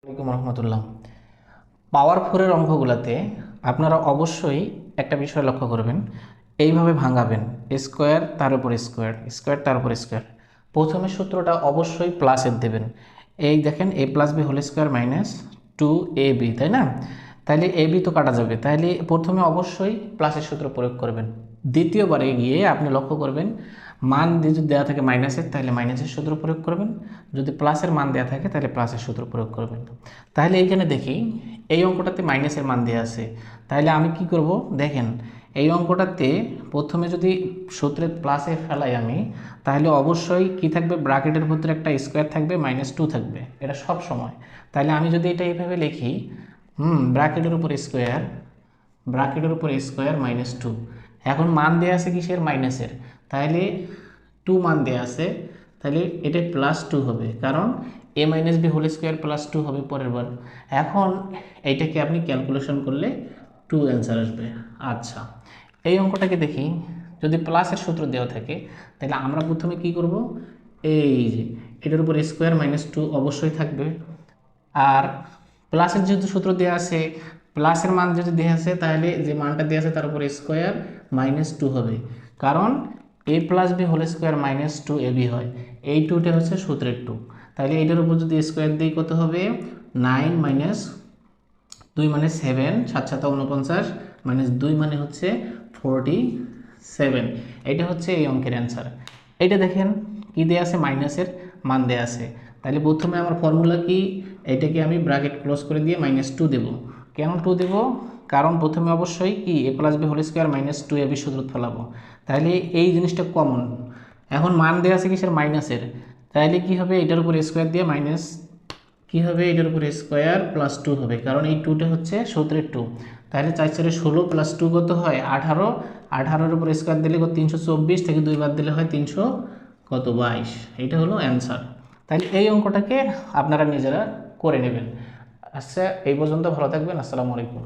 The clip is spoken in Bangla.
আসসালামু রহমতুল্লাহ। পাওয়ার ফোরের অঙ্কগুলোতে আপনারা অবশ্যই একটা বিষয় লক্ষ্য করবেন, এইভাবে ভাঙাবেন স্কোয়ার তার উপর স্কোয়ার, স্কোয়ার তার উপর স্কোয়ার। প্রথমে সূত্রটা অবশ্যই প্লাসের দেবেন। এই দেখেন a plus B whole square minus 2ab, তাই না? তাহলে এ বি তো কাটা যাবে, তাহলে প্রথমে অবশ্যই প্লাসের সূত্র প্রয়োগ করবেন। দ্বিতীয়বারে গিয়ে আপনি লক্ষ্য করবেন মান দিয়ে যদি দেওয়া থাকে মাইনাসের, তাহলে মাইনাসের সূত্র প্রয়োগ করবেন। যদি প্লাসের মান দেওয়া থাকে তাহলে প্লাসের সূত্র প্রয়োগ করবেন। তাহলে এইখানে দেখি এই অঙ্কটাতে মাইনাসের মান দেওয়া আছে, তাহলে আমি কি করব দেখেন, এই অঙ্কটাতে প্রথমে যদি সূত্রের প্লাসে ফেলাই আমি, তাহলে অবশ্যই কি থাকবে, ব্র্যাকেটের ভিতরে একটা স্কোয়ার থাকবে, -2 থাকবে, এটা সব সময়। তাহলে আমি যদি এটা এইভাবে লিখি, ব্র্যাকেটের উপর স্কোয়ার, ব্র্যাকেটের উপর স্কোয়ার -2, এখন মান দেওয়া আছে কিসের, মাইনাসের, তাহলে 2 মান দেওয়া আছে, তাহলে এটা +2 হবে, কারণ a - b হোল স্কোয়ার +2 হবে পরের বার। এখন এইটাকে আপনি ক্যালকুলেশন করলে 2 অ্যান্সার আসবে। আচ্ছা, এই অঙ্কটাকে দেখি, যদি প্লাসের সূত্র দেওয়া থাকে তাহলে আমরা প্রথমে কি করব, এই যে এটার উপর স্কোয়ার -2 অবশ্যই থাকবে, আর প্লাসের যেহেতু সূত্র দেওয়া আছে, প্লাসের মান যদি দেওয়া আছে তাহলে যে মানটা দেওয়া আছে তার উপর স্কোয়ার -2 হবে, কারণ a plus B whole square -2ab হয়, এই 2টা হচ্ছে সূত্রের 2। তাহলে এইটার উপর যদি স্কোয়ার দিই কত হবে, 9 - 2 মানে 7, 7 7 49, -2 মানে হচ্ছে 47। এটা হচ্ছে এই অঙ্কের অ্যান্সার। এইটা দেখেন কি দেয়া আছে, মাইনাসের মান দেয়া আছে, তাহলে প্রথমে আমার ফর্মুলা কি, এটাকে আমি ব্র্যাকেট ক্লোজ করে দিয়ে -2 দেব। কেন 2 দেব, কারণ প্রথমে অবশ্যই কি a plus B whole square -2ab সূত্র ফেলাবো, তাহলে এই জিনিসটা কমন। এখন মান দেওয়া আছে কিসের, মাইনাসের, তাহলে কি হবে, এটার উপর স্কোয়ার দিয়ে মাইনাস, কি হবে, এটার উপর স্কোয়ার +2 হবে, কারণ এই 2টা হচ্ছে সূত্রের 2। তাহলে 4 4 16 +2 কত হয়, 18, 18-এর উপর স্কোয়ার দিলে কত, 324, থেকে 2 বাদ দিলে হয় 300 কত, 22। এটা হলো অ্যান্সার। তাহলে এই অঙ্কটাকে আপনারা নিজেরা করে নেবেন। আচ্ছা, এই পর্যন্ত ভালো থাকবেন। আসসালামু আলাইকুম।